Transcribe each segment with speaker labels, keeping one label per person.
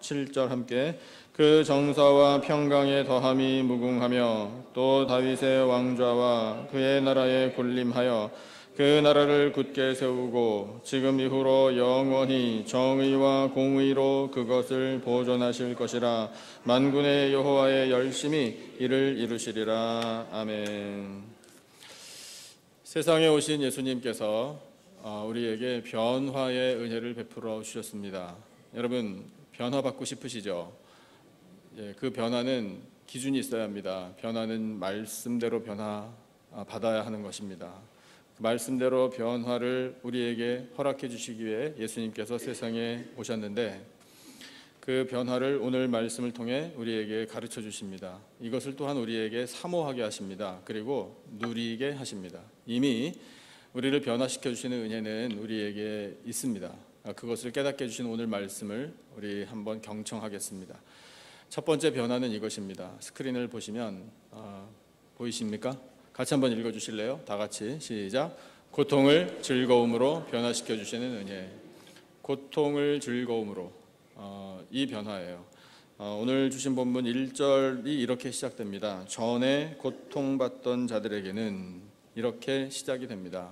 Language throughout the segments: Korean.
Speaker 1: 7절 함께. 그 정사와 평강의 더함이 무궁하며 또 다윗의 왕좌와 그의 나라에 군림하여 그 나라를 굳게 세우고 지금 이후로 영원히 정의와 공의로 그것을 보존하실 것이라. 만군의 여호와의 열심히 이를 이루시리라. 아멘. 세상에 오신 예수님께서 우리에게 변화의 은혜를 베풀어 주셨습니다. 여러분, 변화받고 싶으시죠? 그 변화는 기준이 있어야 합니다. 변화는 말씀대로 받아야 하는 것입니다. 그 말씀대로 변화를 우리에게 허락해 주시기 위해 예수님께서 세상에 오셨는데 그 변화를 오늘 말씀을 통해 우리에게 가르쳐 주십니다. 이것을 또한 우리에게 사모하게 하십니다. 그리고 누리게 하십니다. 이미 우리를 변화시켜 주시는 은혜는 우리에게 있습니다. 그것을 깨닫게 해주신 오늘 말씀을 우리 한번 경청하겠습니다. 첫 번째 변화는 이것입니다. 스크린을 보시면 보이십니까? 같이 한번 읽어주실래요? 다 같이 시작. 고통을 즐거움으로 변화시켜 주시는 은혜. 고통을 즐거움으로, 이 변화예요. 오늘 주신 본문 1절이 이렇게 시작됩니다. 전에 고통받던 자들에게는, 이렇게 시작이 됩니다.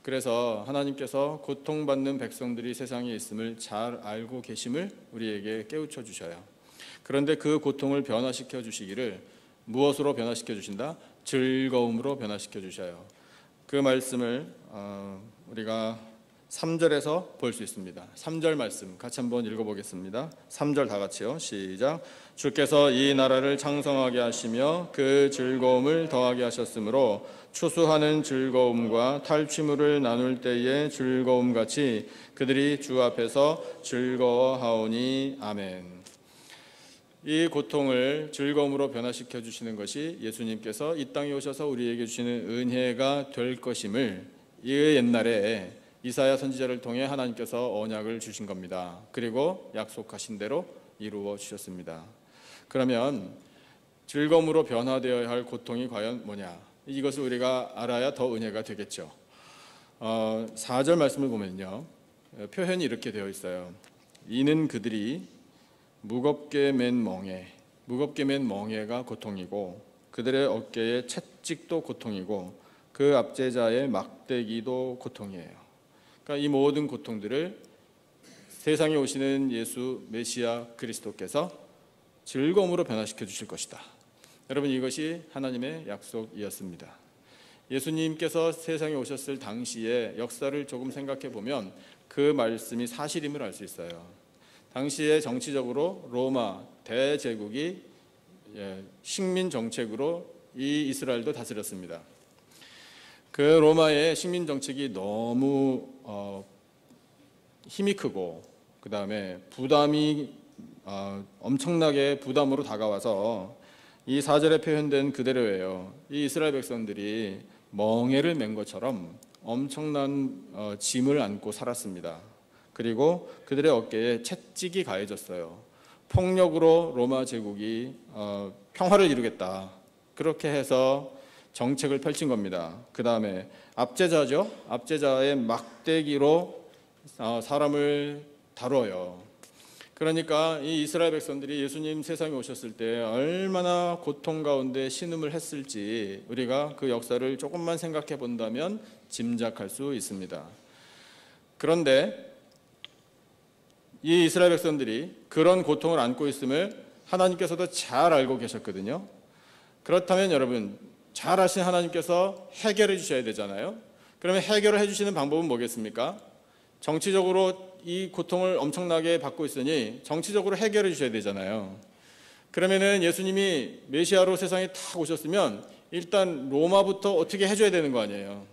Speaker 1: 그래서 하나님께서 고통받는 백성들이 세상에 있음을 잘 알고 계심을 우리에게 깨우쳐 주셔요. 그런데 그 고통을 변화시켜 주시기를 무엇으로 변화시켜 주신다? 즐거움으로 변화시켜 주셔요. 그 말씀을 우리가 3절에서 볼 수 있습니다. 3절 말씀 같이 한번 읽어보겠습니다. 3절 다 같이요. 시작. 주께서 이 나라를 창성하게 하시며 그 즐거움을 더하게 하셨으므로 추수하는 즐거움과 탈취물을 나눌 때의 즐거움같이 그들이 주 앞에서 즐거워하오니. 아멘. 이 고통을 즐거움으로 변화시켜 주시는 것이 예수님께서 이 땅에 오셔서 우리에게 주시는 은혜가 될 것임을 이 옛날에 이사야 선지자를 통해 하나님께서 언약을 주신 겁니다. 그리고 약속하신 대로 이루어 주셨습니다. 그러면 즐거움으로 변화되어야 할 고통이 과연 뭐냐? 이것을 우리가 알아야 더 은혜가 되겠죠. 4절 말씀을 보면요, 표현이 이렇게 되어 있어요. 이는 그들이 무겁게 맨 멍에가 고통이고 그들의 어깨의 채찍도 고통이고 그 압제자의 막대기도 고통이에요. 그러니까 이 모든 고통들을 세상에 오시는 예수 메시아 그리스도께서 즐거움으로 변화시켜 주실 것이다. 여러분, 이것이 하나님의 약속이었습니다. 예수님께서 세상에 오셨을 당시의 역사를 조금 생각해 보면 그 말씀이 사실임을 알 수 있어요. 당시에 정치적으로 로마 대제국이 식민 정책으로 이 이스라엘도 다스렸습니다. 그 로마의 식민 정책이 너무 힘이 크고 그 다음에 부담이 엄청나게 부담으로 다가와서 이 4절에 표현된 그대로예요. 이 이스라엘 백성들이 멍에를 맨 것처럼 엄청난 짐을 안고 살았습니다. 그리고 그들의 어깨에 채찍이 가해졌어요. 폭력으로 로마 제국이 평화를 이루겠다, 그렇게 해서 정책을 펼친 겁니다. 그 다음에 압제자죠. 압제자의 막대기로 사람을 다뤄요. 그러니까 이 이스라엘 백성들이 예수님 세상에 오셨을 때 얼마나 고통 가운데 신음을 했을지 우리가 그 역사를 조금만 생각해 본다면 짐작할 수 있습니다. 그런데 이 이스라엘 백성들이 그런 고통을 안고 있음을 하나님께서도 잘 알고 계셨거든요. 그렇다면 여러분, 잘 아신 하나님께서 해결해 주셔야 되잖아요. 그러면 해결을 해주시는 방법은 뭐겠습니까? 정치적으로 이 고통을 엄청나게 받고 있으니 정치적으로 해결해 주셔야 되잖아요. 그러면은 예수님이 메시아로 세상에 탁 오셨으면 일단 로마부터 어떻게 해줘야 되는 거 아니에요.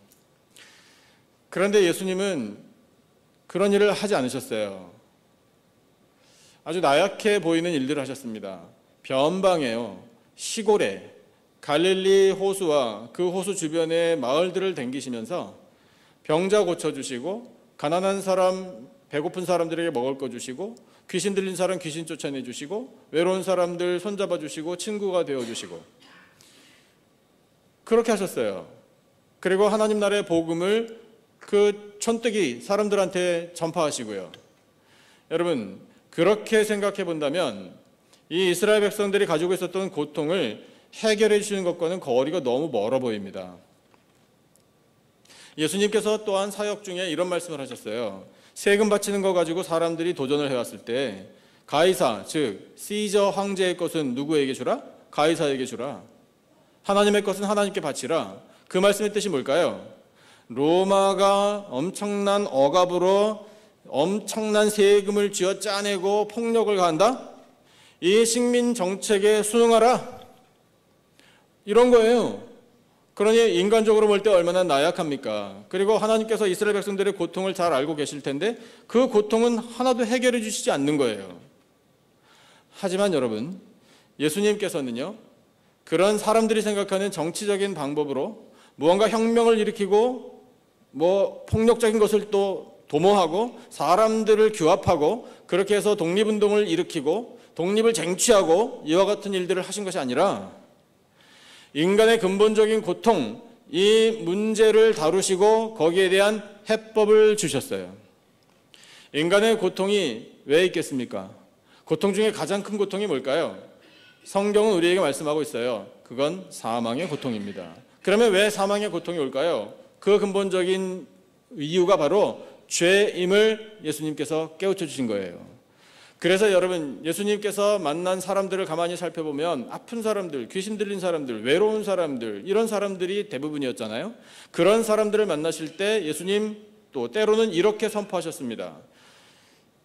Speaker 1: 그런데 예수님은 그런 일을 하지 않으셨어요. 아주 나약해 보이는 일들을 하셨습니다. 변방에요, 시골에 갈릴리 호수와 그 호수 주변의 마을들을 댕기시면서 병자 고쳐주시고, 가난한 사람, 배고픈 사람들에게 먹을 거 주시고, 귀신 들린 사람 귀신 쫓아내주시고, 외로운 사람들 손잡아주시고, 친구가 되어주시고, 그렇게 하셨어요. 그리고 하나님 나라의 복음을 그 촌뜨기 사람들한테 전파하시고요. 여러분, 그렇게 생각해 본다면 이 이스라엘 백성들이 가지고 있었던 고통을 해결해 주시는 것과는 거리가 너무 멀어 보입니다. 예수님께서 또한 사역 중에 이런 말씀을 하셨어요. 세금 바치는 거 가지고 사람들이 도전을 해왔을 때 가이사, 즉 시저 황제의 것은 누구에게 주라? 가이사에게 주라. 하나님의 것은 하나님께 바치라. 그 말씀의 뜻이 뭘까요? 로마가 엄청난 억압으로 엄청난 세금을 쥐어 짜내고 폭력을 가한다? 이 식민 정책에 순응하라. 이런 거예요. 그러니 인간적으로 볼 때 얼마나 나약합니까? 그리고 하나님께서 이스라엘 백성들의 고통을 잘 알고 계실 텐데 그 고통은 하나도 해결해 주시지 않는 거예요. 하지만 여러분, 예수님께서는요, 그런 사람들이 생각하는 정치적인 방법으로 무언가 혁명을 일으키고 폭력적인 것을 또 도모하고 사람들을 규합하고 그렇게 해서 독립운동을 일으키고 독립을 쟁취하고 이와 같은 일들을 하신 것이 아니라 인간의 근본적인 고통, 이 문제를 다루시고 거기에 대한 해법을 주셨어요. 인간의 고통이 왜 있겠습니까? 고통 중에 가장 큰 고통이 뭘까요? 성경은 우리에게 말씀하고 있어요. 그건 사망의 고통입니다. 그러면 왜 사망의 고통이 올까요? 그 근본적인 이유가 바로 죄임을 예수님께서 깨우쳐 주신 거예요. 그래서 여러분, 예수님께서 만난 사람들을 가만히 살펴보면 아픈 사람들, 귀신 들린 사람들, 외로운 사람들, 이런 사람들이 대부분이었잖아요. 그런 사람들을 만나실 때 예수님 또 때로는 이렇게 선포하셨습니다.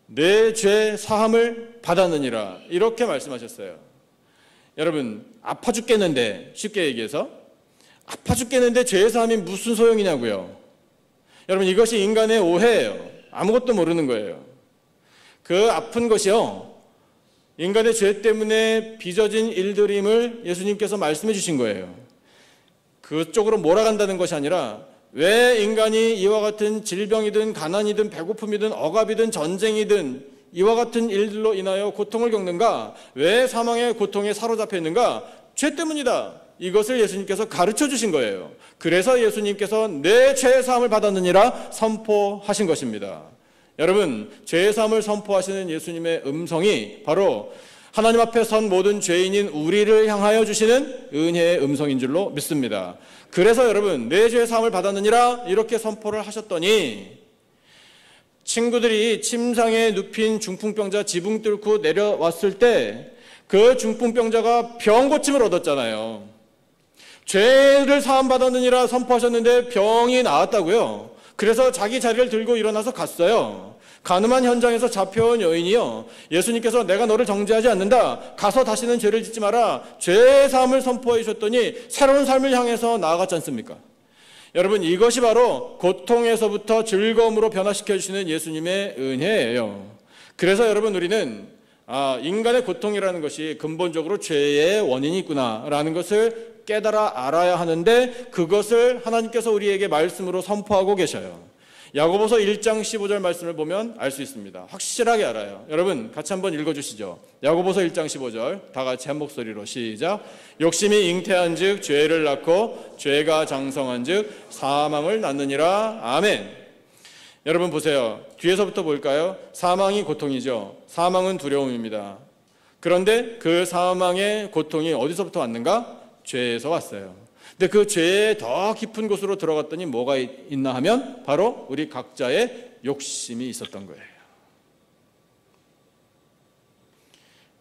Speaker 1: 내 죄 사함을 받았느니라, 이렇게 말씀하셨어요. 여러분, 아파 죽겠는데, 쉽게 얘기해서 아파 죽겠는데 죄 사함이 무슨 소용이냐고요. 여러분, 이것이 인간의 오해예요. 아무것도 모르는 거예요. 그 아픈 것이요, 인간의 죄 때문에 빚어진 일들임을 예수님께서 말씀해 주신 거예요. 그쪽으로 몰아간다는 것이 아니라 왜 인간이 이와 같은 질병이든 가난이든 배고픔이든 억압이든 전쟁이든 이와 같은 일들로 인하여 고통을 겪는가? 왜 사망의 고통에 사로잡혀 있는가? 죄 때문이다. 이것을 예수님께서 가르쳐 주신 거예요. 그래서 예수님께서 내 죄 사함을 받았느니라 선포하신 것입니다. 여러분, 죄 사함을 선포하시는 예수님의 음성이 바로 하나님 앞에 선 모든 죄인인 우리를 향하여 주시는 은혜의 음성인 줄로 믿습니다. 그래서 여러분, 내 죄 사함을 받았느니라 이렇게 선포를 하셨더니 친구들이 침상에 눕힌 중풍병자 지붕 뚫고 내려왔을 때 그 중풍병자가 병 고침을 얻었잖아요. 죄를 사함 받았느니라 선포하셨는데 병이 나았다고요. 그래서 자기 자리를 들고 일어나서 갔어요. 가늠한 현장에서 잡혀온 여인이요, 예수님께서 내가 너를 정죄하지 않는다, 가서 다시는 죄를 짓지 마라, 죄 사함을 선포해 주셨더니 새로운 삶을 향해서 나아갔지 않습니까? 여러분, 이것이 바로 고통에서부터 즐거움으로 변화시켜 주시는 예수님의 은혜예요. 그래서 여러분, 우리는 인간의 고통이라는 것이 근본적으로 죄의 원인이 있구나라는 것을 깨달아 알아야 하는데 그것을 하나님께서 우리에게 말씀으로 선포하고 계셔요. 야고보서 1장 15절 말씀을 보면 알 수 있습니다. 확실하게 알아요. 여러분, 같이 한번 읽어주시죠. 야고보서 1장 15절 다 같이 한 목소리로 시작. 욕심이 잉태한 즉 죄를 낳고 죄가 장성한 즉 사망을 낳느니라. 아멘. 여러분 보세요. 뒤에서부터 볼까요? 사망이 고통이죠. 사망은 두려움입니다. 그런데 그 사망의 고통이 어디서부터 왔는가? 죄에서 왔어요. 근데 그 죄의 더 깊은 곳으로 들어갔더니 뭐가 있나 하면 바로 우리 각자의 욕심이 있었던 거예요.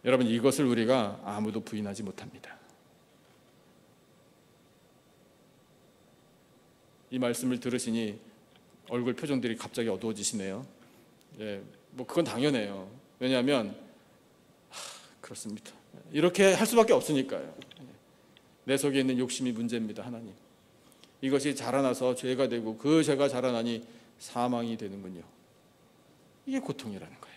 Speaker 1: 여러분, 이것을 우리가 아무도 부인하지 못합니다. 이 말씀을 들으시니 얼굴 표정들이 갑자기 어두워지시네요. 그건 당연해요. 왜냐하면 그렇습니다. 이렇게 할 수밖에 없으니까요. 내 속에 있는 욕심이 문제입니다. 하나님, 이것이 자라나서 죄가 되고 그 죄가 자라나니 사망이 되는군요. 이게 고통이라는 거예요.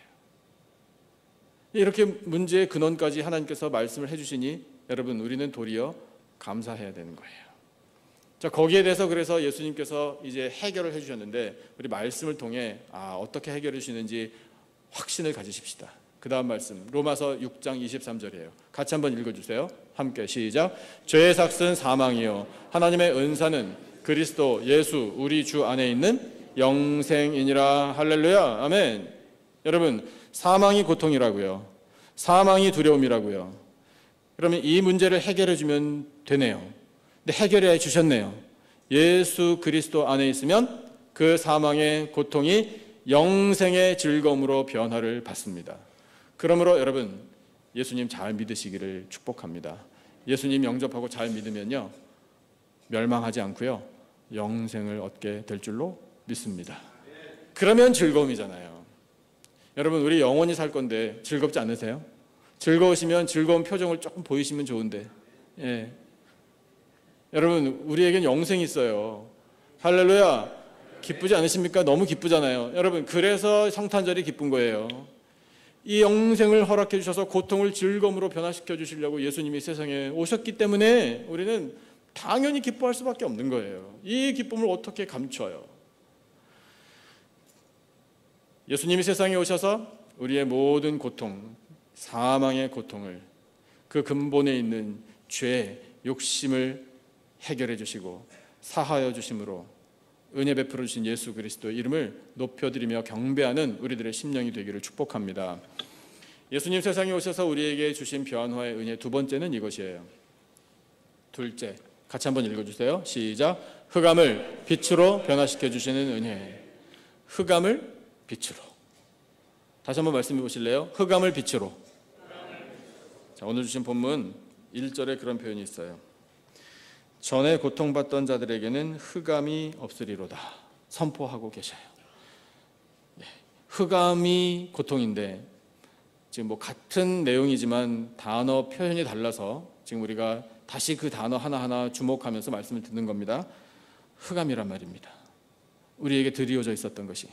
Speaker 1: 이렇게 문제의 근원까지 하나님께서 말씀을 해주시니 여러분, 우리는 도리어 감사해야 되는 거예요. 자, 거기에 대해서 그래서 예수님께서 이제 해결을 해주셨는데 우리 말씀을 통해 어떻게 해결해 주시는지 확신을 가지십시다. 그 다음 말씀 로마서 6장 23절이에요. 같이 한번 읽어주세요. 함께 시작. 죄의 삭은 사망이요 하나님의 은사는 그리스도 예수 우리 주 안에 있는 영생이니라. 할렐루야. 아멘. 여러분, 사망이 고통이라고요. 사망이 두려움이라고요. 그러면 이 문제를 해결해 주면 되네요. 근데 해결해 주셨네요. 예수 그리스도 안에 있으면 그 사망의 고통이 영생의 즐거움으로 변화를 받습니다. 그러므로 여러분, 예수님 잘 믿으시기를 축복합니다. 예수님 영접하고 잘 믿으면요, 멸망하지 않고요, 영생을 얻게 될 줄로 믿습니다. 그러면 즐거움이잖아요. 여러분, 우리 영원히 살 건데 즐겁지 않으세요? 즐거우시면 즐거운 표정을 조금 보이시면 좋은데, 예. 여러분, 우리에겐 영생이 있어요. 할렐루야. 기쁘지 않으십니까? 너무 기쁘잖아요. 여러분, 그래서 성탄절이 기쁜 거예요. 이 영생을 허락해 주셔서 고통을 즐거움으로 변화시켜 주시려고 예수님이 세상에 오셨기 때문에 우리는 당연히 기뻐할 수밖에 없는 거예요. 이 기쁨을 어떻게 감춰요? 예수님이 세상에 오셔서 우리의 모든 고통, 사망의 고통을, 그 근본에 있는 죄, 욕심을 해결해 주시고 사하여 주심으로 은혜 베풀어 주신 예수 그리스도의 이름을 높여드리며 경배하는 우리들의 심령이 되기를 축복합니다. 예수님 세상에 오셔서 우리에게 주신 변화의 은혜 두 번째는 이것이에요. 둘째, 같이 한번 읽어주세요. 시작. 흑암을 빛으로 변화시켜 주시는 은혜. 흑암을 빛으로. 다시 한번 말씀해 보실래요? 흑암을 빛으로. 자, 오늘 주신 본문 1절에 그런 표현이 있어요. 전에 고통받던 자들에게는 흑암이 없으리로다 선포하고 계셔요. 흑암이 고통인데 지금 뭐 같은 내용이지만 단어 표현이 달라서 지금 우리가 다시 그 단어 하나하나 주목하면서 말씀을 듣는 겁니다. 흑암이란 말입니다. 우리에게 드리워져 있었던 것이.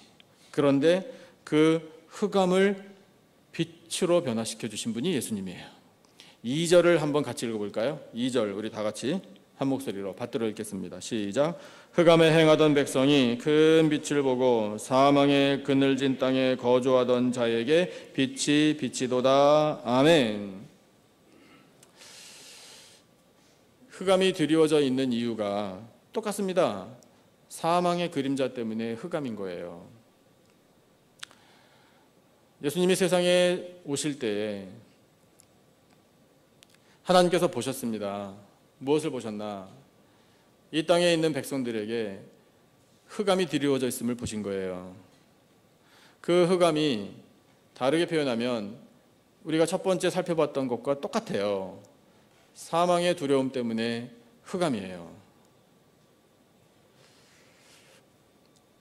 Speaker 1: 그런데 그 흑암을 빛으로 변화시켜 주신 분이 예수님이에요. 2절을 한번 같이 읽어볼까요? 2절 우리 다 같이 한 목소리로 받들어 읽겠습니다. 시작. 흑암에 행하던 백성이 큰 빛을 보고 사망의 그늘진 땅에 거주하던 자에게 빛이 비치도다. 아멘. 흑암이 드리워져 있는 이유가 똑같습니다. 사망의 그림자 때문에 흑암인 거예요. 예수님이 세상에 오실 때에 하나님께서 보셨습니다. 무엇을 보셨나? 이 땅에 있는 백성들에게 흑암이 드리워져 있음을 보신 거예요. 그 흑암이 다르게 표현하면 우리가 첫 번째 살펴봤던 것과 똑같아요. 사망의 두려움 때문에 흑암이에요.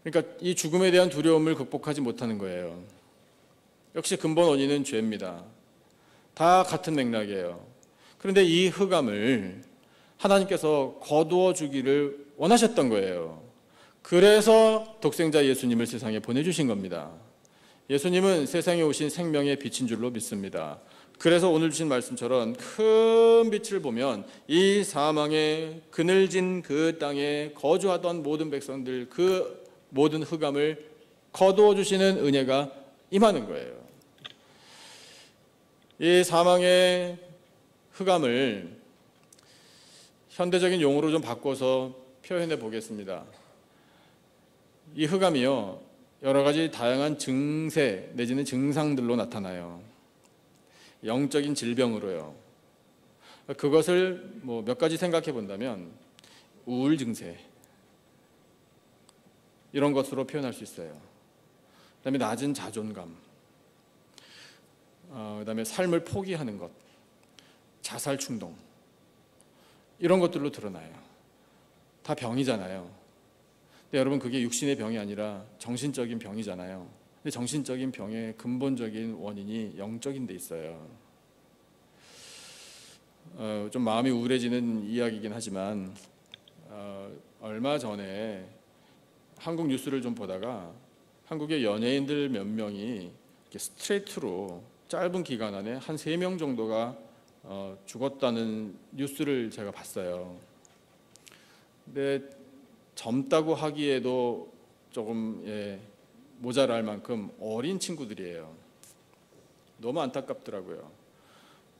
Speaker 1: 그러니까 이 죽음에 대한 두려움을 극복하지 못하는 거예요. 역시 근본 원인은 죄입니다. 다 같은 맥락이에요. 그런데 이 흑암을 하나님께서 거두어 주기를 원하셨던 거예요. 그래서 독생자 예수님을 세상에 보내주신 겁니다. 예수님은 세상에 오신 생명의 빛인 줄로 믿습니다. 그래서 오늘 주신 말씀처럼 큰 빛을 보면 이 사망의 그늘진 그 땅에 거주하던 모든 백성들, 그 모든 흑암을 거두어 주시는 은혜가 임하는 거예요. 이 사망의 흑암을 현대적인 용어로 좀 바꿔서 표현해 보겠습니다. 이 흑암이요, 여러 가지 다양한 증세 내지는 증상들로 나타나요. 영적인 질병으로요. 그것을 뭐 몇 가지 생각해 본다면 우울 증세 이런 것으로 표현할 수 있어요. 그다음에 낮은 자존감, 그다음에 삶을 포기하는 것, 자살 충동 이런 것들로 드러나요. 다 병이잖아요. 근데 여러분, 그게 육신의 병이 아니라 정신적인 병이잖아요. 근데 정신적인 병의 근본적인 원인이 영적인 데 있어요. 좀 마음이 우울해지는 이야기이긴 하지만 얼마 전에 한국 뉴스를 좀 보다가 한국의 연예인들 몇 명이 이렇게 스트레이트로 짧은 기간 안에 한 3명 정도가 죽었다는 뉴스를 제가 봤어요. 근데 젊다고 하기에도 조금 모자랄 만큼 어린 친구들이에요. 너무 안타깝더라고요.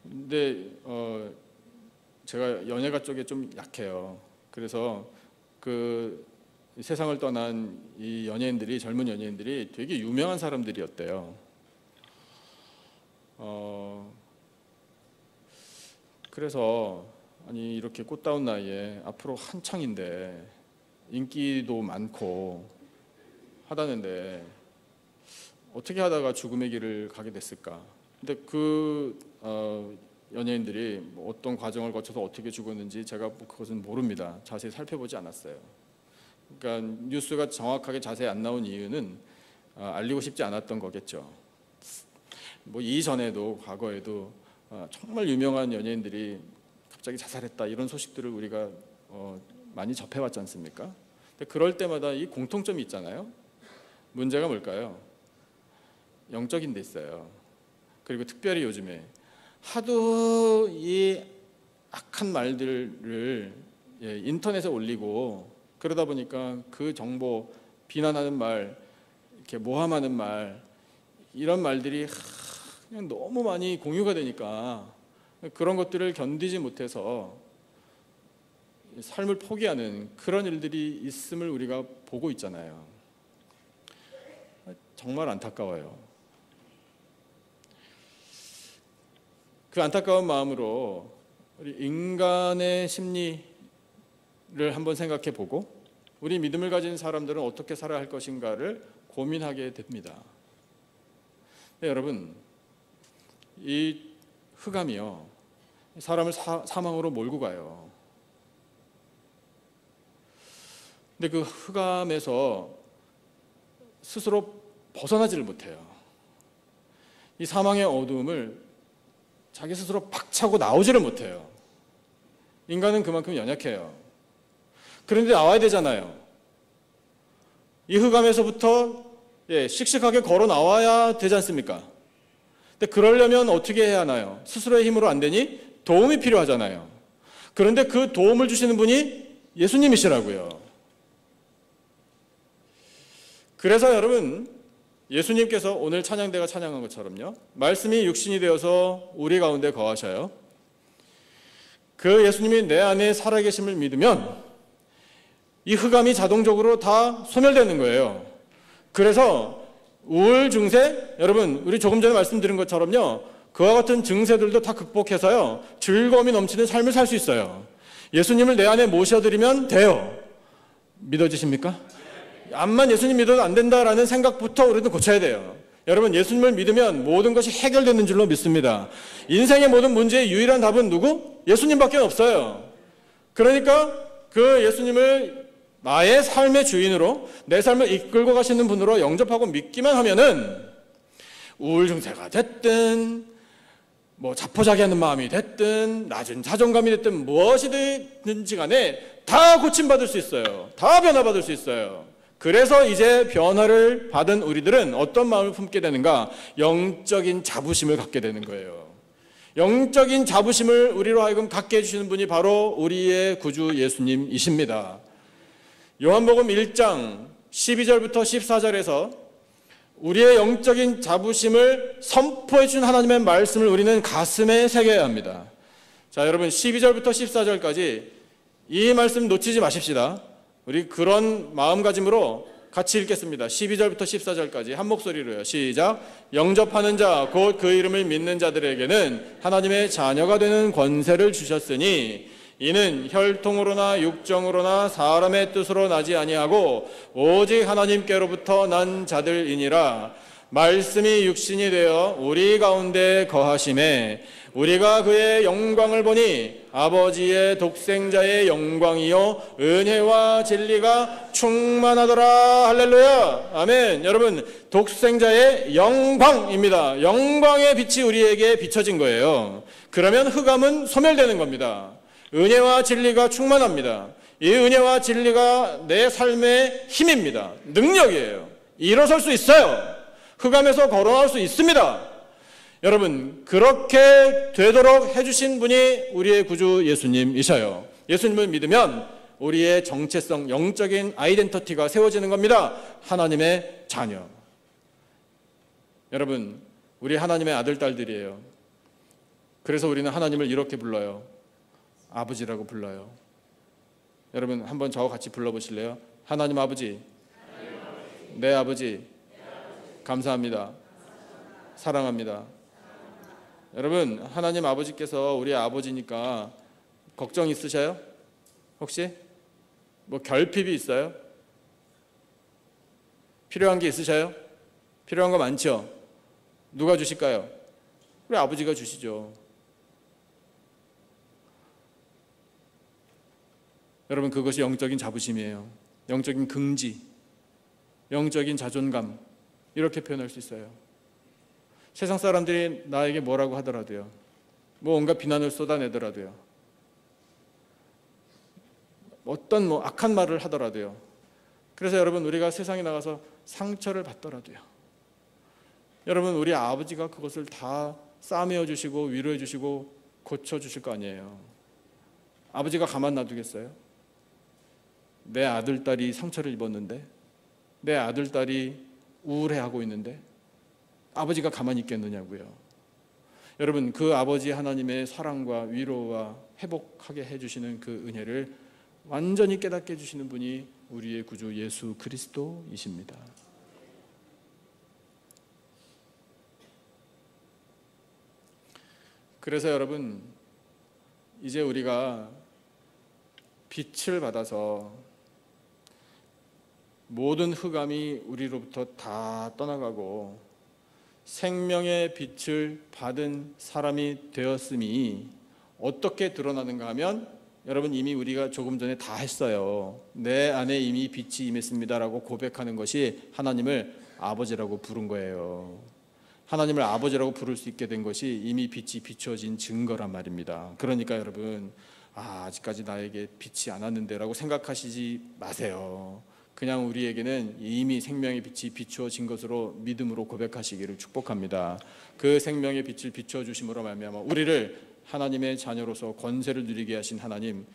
Speaker 1: 근데 제가 연예가 쪽에 좀 약해요. 그래서 그 세상을 떠난 이 연예인들이, 젊은 연예인들이 되게 유명한 사람들이었대요. 그래서 아니 이렇게 꽃다운 나이에 앞으로 한창인데 인기도 많고 하다는데 어떻게 하다가 죽음의 길을 가게 됐을까? 근데 그 연예인들이 뭐 어떤 과정을 거쳐서 어떻게 죽었는지 제가 그것은 모릅니다. 자세히 살펴보지 않았어요. 그러니까 뉴스가 정확하게 자세히 안 나온 이유는 알리고 싶지 않았던 거겠죠. 뭐 이전에도 과거에도 정말 유명한 연예인들이 갑자기 자살했다 이런 소식들을 우리가 많이 접해왔지 않습니까? 근데 그럴 때마다 이 공통점이 있잖아요. 문제가 뭘까요? 영적인 데 있어요. 그리고 특별히 요즘에 하도 이 악한 말들을 인터넷에 올리고 그러다 보니까 그 정보 비난하는 말, 이렇게 모함하는 말 이런 말들이 그냥 너무 많이 공유가 되니까 그런 것들을 견디지 못해서 삶을 포기하는 그런 일들이 있음을 우리가 보고 있잖아요. 정말 안타까워요. 그 안타까운 마음으로 우리 인간의 심리를 한번 생각해 보고 우리 믿음을 가진 사람들은 어떻게 살아야 할 것인가를 고민하게 됩니다. 네, 여러분, 이 흑암이요 사람을 사망으로 몰고 가요. 근데 그 흑암에서 스스로 벗어나지를 못해요. 이 사망의 어두움을 자기 스스로 박차고 나오지를 못해요. 인간은 그만큼 연약해요. 그런데 나와야 되잖아요. 이 흑암에서부터 씩씩하게 걸어 나와야 되지 않습니까? 근데 그러려면 어떻게 해야 하나요? 스스로의 힘으로 안 되니 도움이 필요하잖아요. 그런데 그 도움을 주시는 분이 예수님이시라고요. 그래서 여러분, 예수님께서 오늘 찬양대가 찬양한 것처럼요, 말씀이 육신이 되어서 우리 가운데 거하셔요. 그 예수님이 내 안에 살아계심을 믿으면 이 흑암이 자동적으로 다 소멸되는 거예요. 그래서 우울 증세, 여러분 우리 조금 전에 말씀드린 것처럼요, 그와 같은 증세들도 다 극복해서요 즐거움이 넘치는 삶을 살 수 있어요. 예수님을 내 안에 모셔드리면 돼요. 믿어지십니까? 암만 예수님 믿어도 안 된다라는 생각부터 우리는 고쳐야 돼요. 여러분, 예수님을 믿으면 모든 것이 해결되는 줄로 믿습니다. 인생의 모든 문제의 유일한 답은 누구? 예수님밖에 없어요. 그러니까 그 예수님을 나의 삶의 주인으로 내 삶을 이끌고 가시는 분으로 영접하고 믿기만 하면은 우울 증세가 됐든 뭐 자포자기하는 마음이 됐든 낮은 자존감이 됐든 무엇이든지 간에 다 고침받을 수 있어요. 다 변화받을 수 있어요. 그래서 이제 변화를 받은 우리들은 어떤 마음을 품게 되는가? 영적인 자부심을 갖게 되는 거예요. 영적인 자부심을 우리로 하여금 갖게 해주시는 분이 바로 우리의 구주 예수님이십니다. 요한복음 1장 12절부터 14절에서 우리의 영적인 자부심을 선포해 주신 하나님의 말씀을 우리는 가슴에 새겨야 합니다. 자, 여러분 12절부터 14절까지 이 말씀 놓치지 마십시다. 우리 그런 마음가짐으로 같이 읽겠습니다. 12절부터 14절까지 한 목소리로요. 시작. 영접하는 자 곧 그 이름을 믿는 자들에게는 하나님의 자녀가 되는 권세를 주셨으니 이는 혈통으로나 육정으로나 사람의 뜻으로 나지 아니하고 오직 하나님께로부터 난 자들이니라. 말씀이 육신이 되어 우리 가운데 거하심에 우리가 그의 영광을 보니 아버지의 독생자의 영광이요 은혜와 진리가 충만하더라. 할렐루야. 아멘. 여러분, 독생자의 영광입니다. 영광의 빛이 우리에게 비춰진 거예요. 그러면 흑암은 소멸되는 겁니다. 은혜와 진리가 충만합니다. 이 은혜와 진리가 내 삶의 힘입니다. 능력이에요. 일어설 수 있어요. 흑암에서 걸어나올 수 있습니다. 여러분, 그렇게 되도록 해주신 분이 우리의 구주 예수님이셔요. 예수님을 믿으면 우리의 정체성, 영적인 아이덴티티가 세워지는 겁니다. 하나님의 자녀. 여러분, 우리 하나님의 아들, 딸들이에요. 그래서 우리는 하나님을 이렇게 불러요. 아버지라고 불러요. 여러분, 한번 저와 같이 불러보실래요? 하나님 아버지, 내 아버지, 감사합니다. 사랑합니다. 여러분, 하나님 아버지께서 우리 아버지니까 걱정 있으셔요? 혹시? 뭐 결핍이 있어요? 필요한 게 있으셔요? 필요한 거 많죠? 누가 주실까요? 우리 아버지가 주시죠. 여러분, 그것이 영적인 자부심이에요. 영적인 긍지, 영적인 자존감, 이렇게 표현할 수 있어요. 세상 사람들이 나에게 뭐라고 하더라도요, 뭐 온갖 비난을 쏟아내더라도요, 어떤 악한 말을 하더라도요, 그래서 여러분, 우리가 세상에 나가서 상처를 받더라도요, 여러분, 우리 아버지가 그것을 다 싸매어 주시고 위로해 주시고 고쳐 주실 거 아니에요. 아버지가 가만 놔두겠어요? 내 아들, 딸이 상처를 입었는데, 내 아들, 딸이 우울해하고 있는데 아버지가 가만히 있겠느냐고요. 여러분, 그 아버지 하나님의 사랑과 위로와 회복하게 해주시는 그 은혜를 완전히 깨닫게 해주시는 분이 우리의 구주 예수 그리스도이십니다. 그래서 여러분, 이제 우리가 빛을 받아서 모든 흑암이 우리로부터 다 떠나가고 생명의 빛을 받은 사람이 되었음이 어떻게 드러나는가 하면, 여러분, 이미 우리가 조금 전에 다 했어요. 내 안에 이미 빛이 임했습니다라고 고백하는 것이 하나님을 아버지라고 부른 거예요. 하나님을 아버지라고 부를 수 있게 된 것이 이미 빛이 비춰진 증거란 말입니다. 그러니까 여러분, 아직까지 나에게 빛이 안 왔는데 라고 생각하시지 마세요. 그냥 우리에게는 이미 생명의 빛이 비추어진 것으로 믿음으로 고백하시기를 축복합니다. 그 생명의 빛을 비춰주심으로 말미암아 우리를 하나님의 자녀로서 권세를 누리게 하신 하나님,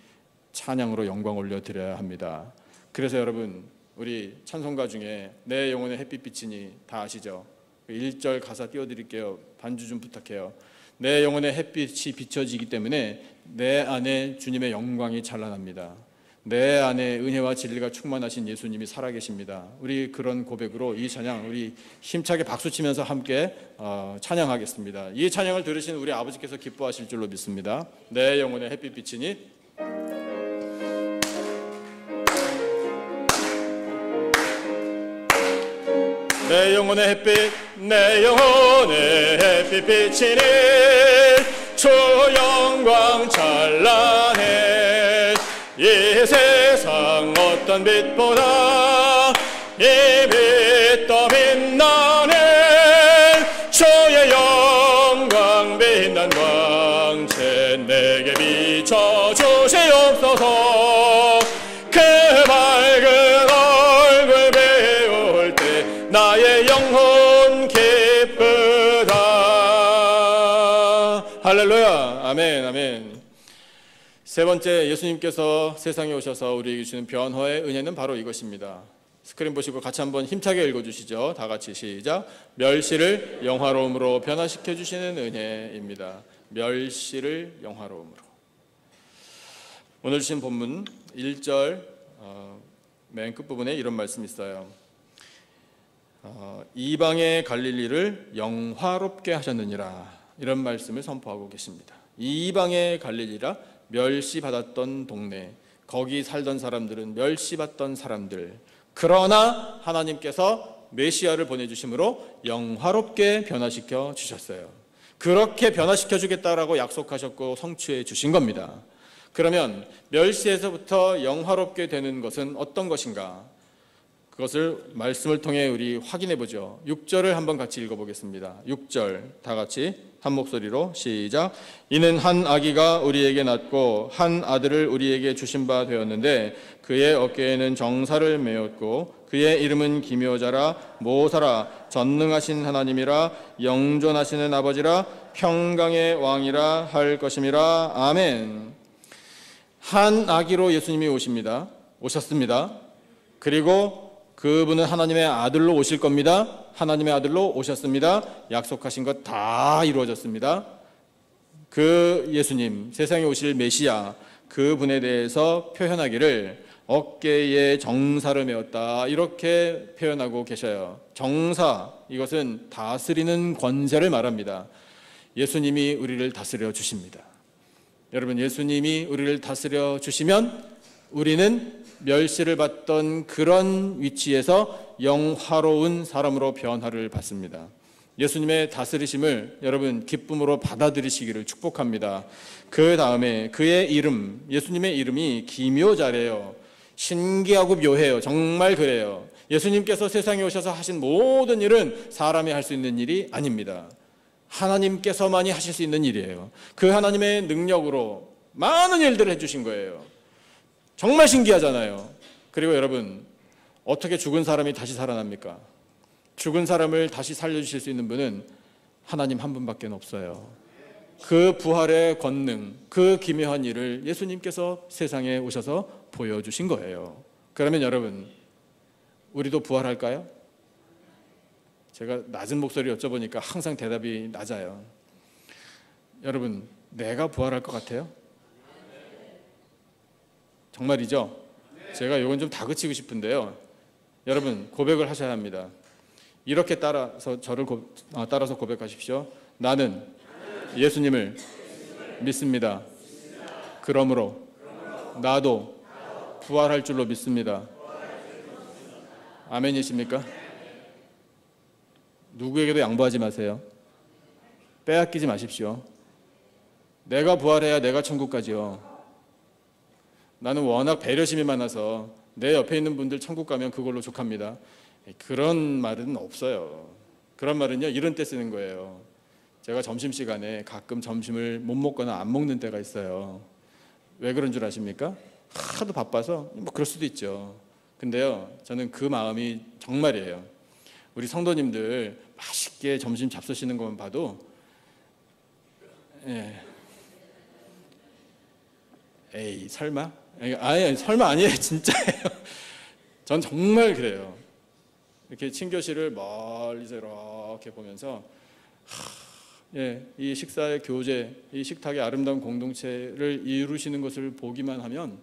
Speaker 1: 찬양으로 영광 올려드려야 합니다. 그래서 여러분, 우리 찬송가 중에 내 영혼의 햇빛 비치니 다 아시죠? 1절 가사 띄워드릴게요. 반주 좀 부탁해요. 내 영혼의 햇빛이 비춰지기 때문에 내 안에 주님의 영광이 찬란합니다. 내 안에 은혜와 진리가 충만하신 예수님이 살아계십니다. 우리 그런 고백으로 이 찬양 우리 힘차게 박수치면서 함께 찬양하겠습니다. 이 찬양을 들으신 우리 아버지께서 기뻐하실 줄로 믿습니다. 내 영혼의 햇빛 비치니 내 영혼의 햇빛, 내 영혼의 햇빛 비치니 주 영광 찬란해. 이 세상 어떤 빛보다 이 빛 더 빛나네. 주의 영광 빛난 광채 내게 비춰주시옵소서. 그 밝은 얼굴 배울 때 나의 영혼 기쁘다. 할렐루야. 아멘, 아멘. 세 번째, 예수님께서 세상에 오셔서 우리에게 주는 변화의 은혜는 바로 이것입니다. 스크린 보시고 같이 한번 힘차게 읽어주시죠. 다 같이 시작. 멸시를 영화로움으로 변화시켜 주시는 은혜입니다. 멸시를 영화로움으로. 오늘 주신 본문 1절 맨 끝부분에 이런 말씀이 있어요. 이방의 갈릴리를 영화롭게 하셨느니라, 이런 말씀을 선포하고 계십니다. 이방의 갈릴리라, 멸시받았던 동네, 거기 살던 사람들은 멸시받던 사람들. 그러나 하나님께서 메시아를 보내주심으로 영화롭게 변화시켜 주셨어요. 그렇게 변화시켜 주겠다라고 약속하셨고 성취해 주신 겁니다. 그러면 멸시에서부터 영화롭게 되는 것은 어떤 것인가? 그것을 말씀을 통해 우리 확인해 보죠. 6절을 한번 같이 읽어보겠습니다. 6절 다 같이 한 목소리로 시작. 이는 한 아기가 우리에게 낳고 한 아들을 우리에게 주신 바 되었는데 그의 어깨에는 정사를 메었고 그의 이름은 기묘자라, 모사라, 전능하신 하나님이라, 영존하시는 아버지라, 평강의 왕이라 할 것임이라. 아멘. 한 아기로 예수님이 오셨습니다. 그리고 그분은 하나님의 아들로 오실 겁니다. 하나님의 아들로 오셨습니다. 약속하신 것 다 이루어졌습니다. 그 예수님, 세상에 오실 메시아, 그분에 대해서 표현하기를 어깨에 정사를 메었다, 이렇게 표현하고 계셔요. 정사, 이것은 다스리는 권세를 말합니다. 예수님이 우리를 다스려 주십니다. 여러분, 예수님이 우리를 다스려 주시면 우리는 멸시를 받던 그런 위치에서 영화로운 사람으로 변화를 받습니다. 예수님의 다스리심을 여러분 기쁨으로 받아들이시기를 축복합니다. 그 다음에 그의 이름, 예수님의 이름이 기묘자래요. 신기하고 묘해요. 정말 그래요. 예수님께서 세상에 오셔서 하신 모든 일은 사람이 할 수 있는 일이 아닙니다. 하나님께서만이 하실 수 있는 일이에요. 그 하나님의 능력으로 많은 일들을 해주신 거예요. 정말 신기하잖아요. 그리고 여러분, 어떻게 죽은 사람이 다시 살아납니까? 죽은 사람을 다시 살려주실 수 있는 분은 하나님 한 분밖에 없어요. 그 부활의 권능, 그 기묘한 일을 예수님께서 세상에 오셔서 보여주신 거예요. 그러면 여러분, 우리도 부활할까요? 제가 낮은 목소리 여쭤보니까 항상 대답이 낮아요. 여러분, 내가 부활할 것 같아요? 정말이죠? 제가 이건 좀 다그치고 싶은데요. 여러분, 고백을 하셔야 합니다. 이렇게 따라서 따라서 고백하십시오. 나는 예수님을 믿습니다. 그러므로 나도 부활할 줄로 믿습니다. 아멘이십니까? 누구에게도 양보하지 마세요. 빼앗기지 마십시오. 내가 부활해야 내가 천국 가지요. 나는 워낙 배려심이 많아서 내 옆에 있는 분들 천국 가면 그걸로 족합니다. 그런 말은 없어요. 그런 말은요, 이런 때 쓰는 거예요. 제가 점심시간에 가끔 점심을 못 먹거나 안 먹는 때가 있어요. 왜 그런 줄 아십니까? 하도 바빠서 뭐 그럴 수도 있죠. 근데요, 저는 그 마음이 정말이에요. 우리 성도님들 맛있게 점심 잡수시는 것만 봐도 에이 설마? 아니 설마 아니에요. 진짜예요. 전 정말 그래요. 이렇게 친교실을 멀리서 이렇게 보면서 이 식사의 교제, 이 식탁의 아름다운 공동체를 이루시는 것을 보기만 하면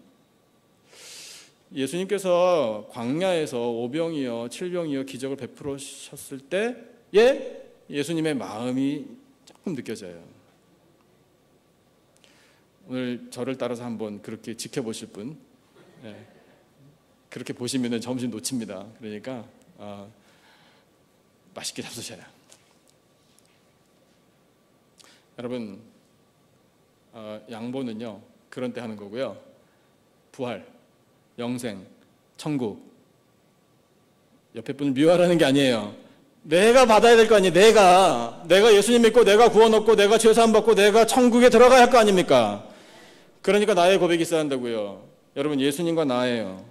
Speaker 1: 예수님께서 광야에서 오병이어 칠병이어 기적을 베풀으셨을 때에 예수님의 마음이 조금 느껴져요. 오늘 저를 따라서 한번 그렇게 지켜보실 분, 그렇게 보시면 점심 놓칩니다. 그러니까 맛있게 잡수셔요. 여러분, 양보는요 그런 때 하는 거고요. 부활, 영생, 천국, 옆에 분을 미워하라는 게 아니에요. 내가 받아야 될 거 아니에요. 내가 예수님 믿고 내가 구원 얻고 내가 죄사함 받고 내가 천국에 들어가야 할 거 아닙니까? 그러니까 나의 고백이 있어야 한다고요. 여러분, 예수님과 나예요.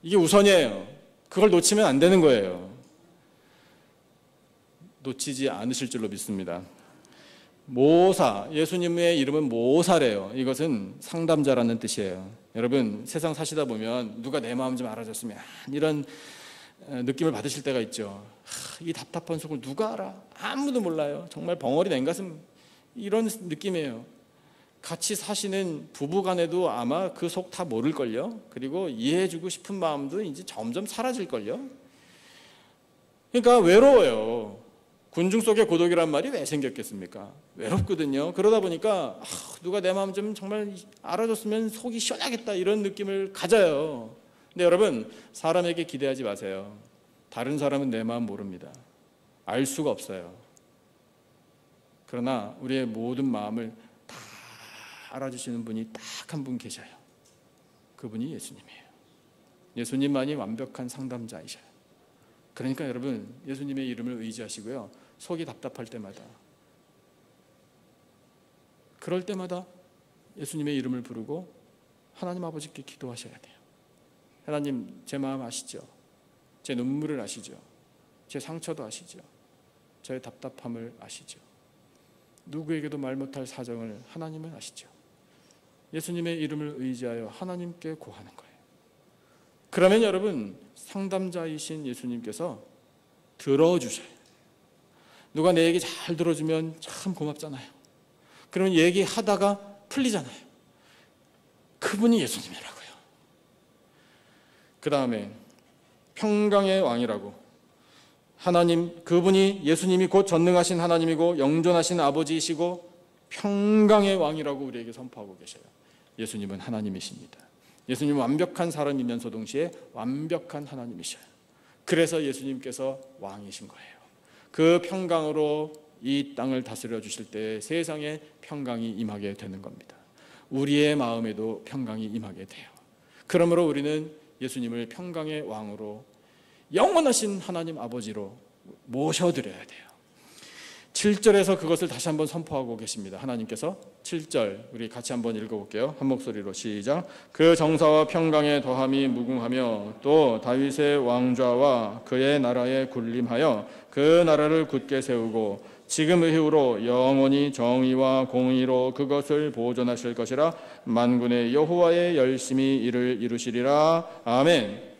Speaker 1: 이게 우선이에요. 그걸 놓치면 안 되는 거예요. 놓치지 않으실 줄로 믿습니다. 모사, 예수님의 이름은 모사래요. 이것은 상담자라는 뜻이에요. 여러분, 세상 사시다 보면 누가 내 마음 좀 알아줬으면 이런 느낌을 받으실 때가 있죠. 이 답답한 속을 누가 알아? 아무도 몰라요. 정말 벙어리 냉가슴, 이런 느낌이에요. 같이 사시는 부부간에도 아마 그 속 다 모를걸요. 그리고 이해해주고 싶은 마음도 이제 점점 사라질걸요. 그러니까 외로워요. 군중 속의 고독이란 말이 왜 생겼겠습니까? 외롭거든요. 그러다 보니까 누가 내 마음 좀 정말 알아줬으면 속이 시원하겠다, 이런 느낌을 가져요. 근데 여러분, 사람에게 기대하지 마세요. 다른 사람은 내 마음 모릅니다. 알 수가 없어요. 그러나 우리의 모든 마음을 다 알아주시는 분이 딱 한 분 계셔요. 그분이 예수님이에요. 예수님만이 완벽한 상담자이셔요. 그러니까 여러분, 예수님의 이름을 의지하시고요. 속이 답답할 때마다, 그럴 때마다 예수님의 이름을 부르고 하나님 아버지께 기도하셔야 돼요. 하나님, 제 마음 아시죠? 제 눈물을 아시죠? 제 상처도 아시죠? 저의 답답함을 아시죠? 누구에게도 말 못할 사정을 하나님은 아시죠? 예수님의 이름을 의지하여 하나님께 고하는 거예요. 그러면 여러분, 상담자이신 예수님께서 들어주셔요. 누가 내 얘기 잘 들어주면 참 고맙잖아요. 그러면 얘기하다가 풀리잖아요. 그분이 예수님이라고요. 그 다음에 평강의 왕이라고, 하나님, 그분이 예수님이 곧 전능하신 하나님이고 영존하신 아버지이시고 평강의 왕이라고 우리에게 선포하고 계셔요. 예수님은 하나님이십니다. 예수님은 완벽한 사람이면서 동시에 완벽한 하나님이셔요. 그래서 예수님께서 왕이신 거예요. 그 평강으로 이 땅을 다스려 주실 때 세상에 평강이 임하게 되는 겁니다. 우리의 마음에도 평강이 임하게 돼요. 그러므로 우리는 예수님을 평강의 왕으로 영원하신 하나님 아버지로 모셔드려야 돼요. 7절에서 그것을 다시 한번 선포하고 계십니다. 하나님께서 7절 우리 같이 한번 읽어볼게요. 한 목소리로 시작. 그 정사와 평강의 더함이 무궁하며 또 다윗의 왕좌와 그의 나라에 군림하여 그 나라를 굳게 세우고 지금 이후로 영원히 정의와 공의로 그것을 보존하실 것이라. 만군의 여호와의 열심히 이를 이루시리라. 아멘.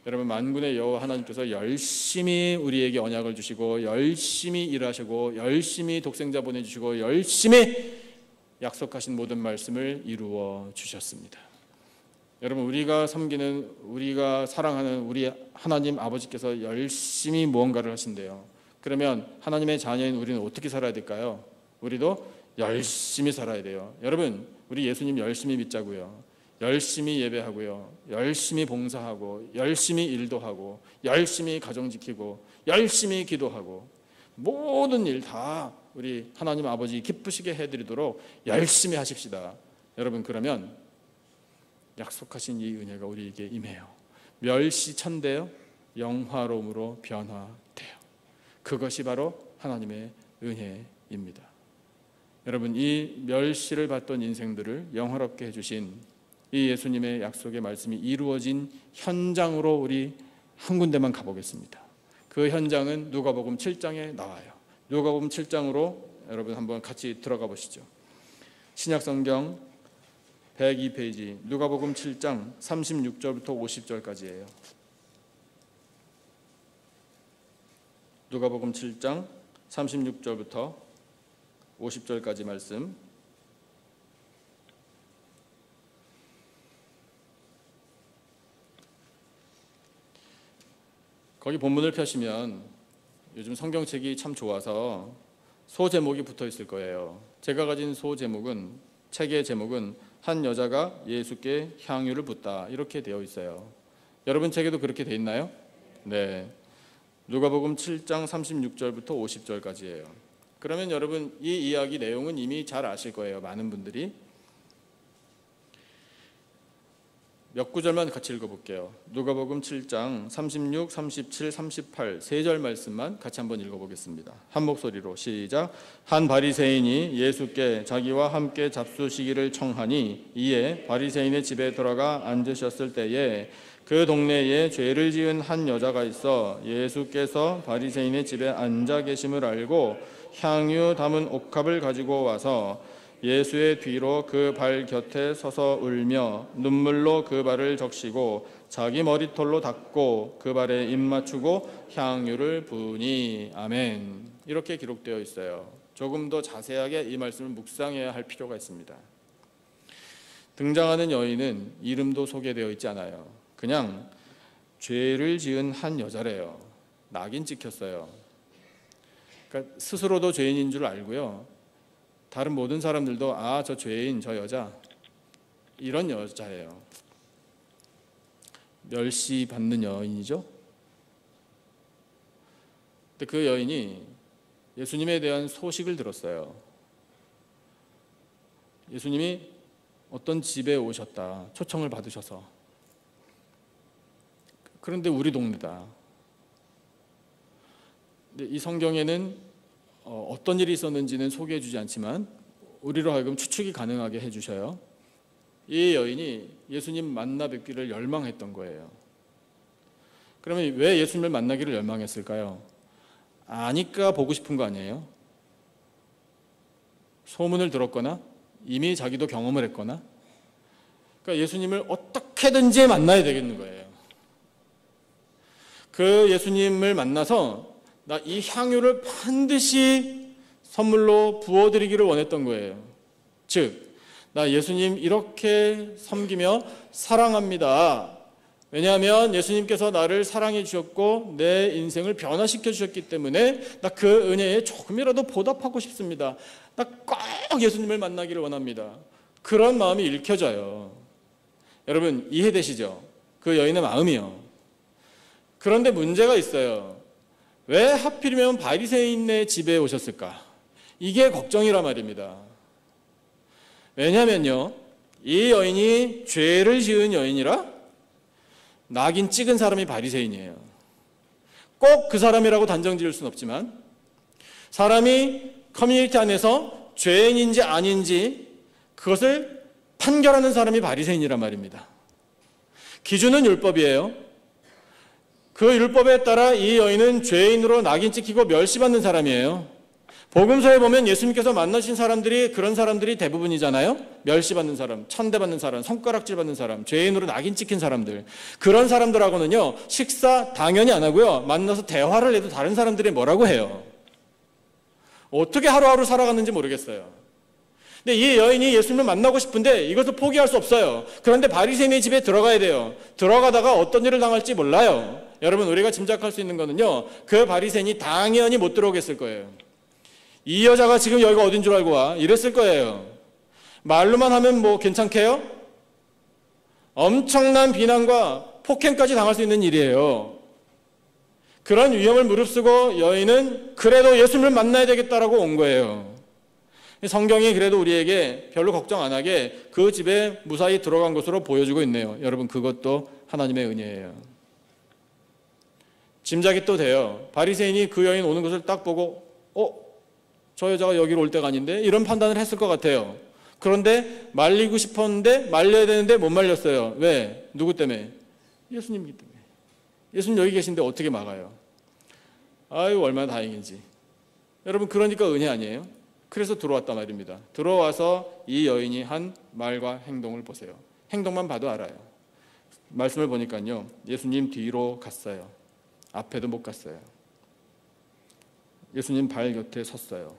Speaker 1: 여러분, 만군의 여호와 하나님께서 열심히 우리에게 언약을 주시고 열심히 일하시고 열심히 독생자 보내주시고 열심히 약속하신 모든 말씀을 이루어 주셨습니다. 여러분, 우리가 섬기는, 우리가 사랑하는 우리 하나님 아버지께서 열심히 무언가를 하신대요. 그러면 하나님의 자녀인 우리는 어떻게 살아야 될까요? 우리도 열심히 살아야 돼요. 여러분, 우리 예수님 열심히 믿자고요. 열심히 예배하고요, 열심히 봉사하고, 열심히 일도 하고, 열심히 가정 지키고, 열심히 기도하고, 모든 일 다 우리 하나님 아버지 기쁘시게 해드리도록 열심히 하십시다. 여러분, 그러면 약속하신 이 은혜가 우리에게 임해요. 멸시천대요 영화로움으로 변화돼요. 그것이 바로 하나님의 은혜입니다. 여러분, 이 멸시를 받던 인생들을 영화롭게 해주신 이 예수님의 약속의 말씀이 이루어진 현장으로 우리 한 군데만 가보겠습니다. 그 현장은 누가복음 7장에 나와요. 누가복음 7장으로 여러분 한번 같이 들어가 보시죠. 신약성경 102페이지 누가복음 7장 36절부터 50절까지예요. 누가복음 7장 36절부터 50절까지 말씀. 거기 본문을 펴시면 요즘 성경책이 참 좋아서 소제목이 붙어 있을 거예요. 제가 가진 소제목은, 책의 제목은 한 여자가 예수께 향유를 붓다, 이렇게 되어 있어요. 여러분 책에도 그렇게 되어 있나요? 네. 누가복음 7장 36절부터 50절까지예요. 그러면 여러분 이 이야기 내용은 이미 잘 아실 거예요. 많은 분들이. 몇 구절만 같이 읽어볼게요. 누가복음 7장 36, 37, 38 세 절 말씀만 같이 한번 읽어보겠습니다. 한 목소리로 시작. 한 바리새인이 예수께 자기와 함께 잡수시기를 청하니 이에 바리새인의 집에 들어가 앉으셨을 때에 그 동네에 죄를 지은 한 여자가 있어 예수께서 바리새인의 집에 앉아 계심을 알고 향유 담은 옥합을 가지고 와서 예수의 뒤로 그 발 곁에 서서 울며 눈물로 그 발을 적시고 자기 머리털로 닦고 그 발에 입 맞추고 향유를 부으니. 아멘. 이렇게 기록되어 있어요. 조금 더 자세하게 이 말씀을 묵상해야 할 필요가 있습니다. 등장하는 여인은 이름도 소개되어 있지 않아요. 그냥 죄를 지은 한 여자래요. 낙인 찍혔어요. 그러니까 스스로도 죄인인 줄 알고요, 다른 모든 사람들도 아, 저 죄인, 저 여자, 이런 여자예요. 멸시받는 여인이죠. 근데 그 여인이 예수님에 대한 소식을 들었어요. 예수님이 어떤 집에 오셨다, 초청을 받으셔서. 그런데 우리 동네다. 근데 이 성경에는 어떤 일이 있었는지는 소개해 주지 않지만 우리로 하여금 추측이 가능하게 해주셔요. 이 여인이 예수님 만나 뵙기를 열망했던 거예요. 그러면 왜 예수님을 만나기를 열망했을까요? 아니까 보고 싶은 거 아니에요? 소문을 들었거나 이미 자기도 경험을 했거나, 그러니까 예수님을 어떻게든지 만나야 되겠는 거예요. 그 예수님을 만나서 나 이 향유를 반드시 선물로 부어드리기를 원했던 거예요. 즉, 나 예수님 이렇게 섬기며 사랑합니다. 왜냐하면 예수님께서 나를 사랑해 주셨고 내 인생을 변화시켜 주셨기 때문에 나 그 은혜에 조금이라도 보답하고 싶습니다. 나 꼭 예수님을 만나기를 원합니다. 그런 마음이 읽혀져요. 여러분 이해되시죠? 그 여인의 마음이요. 그런데 문제가 있어요. 왜 하필이면 바리새인의 집에 오셨을까? 이게 걱정이란 말입니다. 왜냐면요, 이 여인이 죄를 지은 여인이라 낙인 찍은 사람이 바리새인이에요. 꼭 그 사람이라고 단정 지을 수는 없지만 사람이 커뮤니티 안에서 죄인인지 아닌지 그것을 판결하는 사람이 바리새인이란 말입니다. 기준은 율법이에요. 그 율법에 따라 이 여인은 죄인으로 낙인 찍히고 멸시받는 사람이에요. 복음서에 보면 예수님께서 만나신 사람들이 그런 사람들이 대부분이잖아요. 멸시받는 사람, 천대받는 사람, 손가락질 받는 사람, 죄인으로 낙인 찍힌 사람들. 그런 사람들하고는요, 식사 당연히 안 하고요, 만나서 대화를 해도 다른 사람들이 뭐라고 해요. 어떻게 하루하루 살아갔는지 모르겠어요. 근데 이 여인이 예수님을 만나고 싶은데 이것을 포기할 수 없어요. 그런데 바리새인의 집에 들어가야 돼요. 들어가다가 어떤 일을 당할지 몰라요. 여러분 우리가 짐작할 수 있는 거는요, 그 바리새인이 당연히 못 들어오겠을 거예요. 이 여자가 지금 여기가 어딘 줄 알고 와? 이랬을 거예요. 말로만 하면 뭐 괜찮게요? 엄청난 비난과 폭행까지 당할 수 있는 일이에요. 그런 위험을 무릅쓰고 여인은 그래도 예수님을 만나야 되겠다라고 온 거예요. 성경이 그래도 우리에게 별로 걱정 안 하게 그 집에 무사히 들어간 것으로 보여주고 있네요. 여러분 그것도 하나님의 은혜예요. 짐작이 또 돼요. 바리새인이 그 여인 오는 것을 딱 보고 저 여자가 여기로 올 때가 아닌데 이런 판단을 했을 것 같아요. 그런데 말리고 싶었는데 말려야 되는데 못 말렸어요. 왜? 누구 때문에? 예수님이기 때문에. 예수님 여기 계신데 어떻게 막아요? 아유 얼마나 다행인지. 여러분 그러니까 은혜 아니에요? 그래서 들어왔단 말입니다. 들어와서 이 여인이 한 말과 행동을 보세요. 행동만 봐도 알아요. 말씀을 보니까요, 예수님 뒤로 갔어요. 앞에도 못 갔어요. 예수님 발 곁에 섰어요.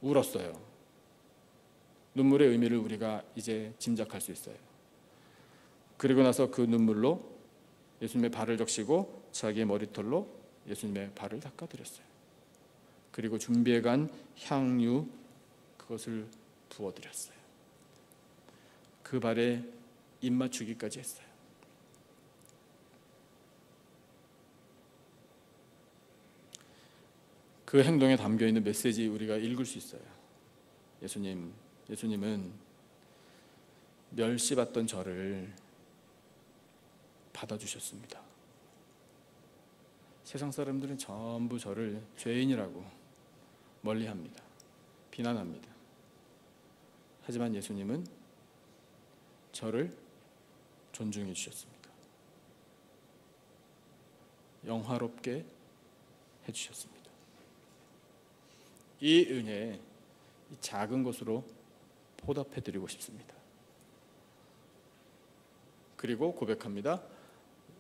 Speaker 1: 울었어요. 눈물의 의미를 우리가 이제 짐작할 수 있어요. 그리고 나서 그 눈물로 예수님의 발을 적시고 자기의 머리털로 예수님의 발을 닦아드렸어요. 그리고 준비해간 향유 그것을 부어드렸어요. 그 발에 입 맞추기까지 했어요. 그 행동에 담겨있는 메시지 우리가 읽을 수 있어요. 예수님은 멸시받던 저를 받아주셨습니다. 세상 사람들은 전부 저를 죄인이라고 멀리합니다. 비난합니다. 하지만 예수님은 저를 존중해 주셨습니다. 영화롭게 해주셨습니다. 이 은혜에 이 작은 것으로 보답해드리고 싶습니다. 그리고 고백합니다.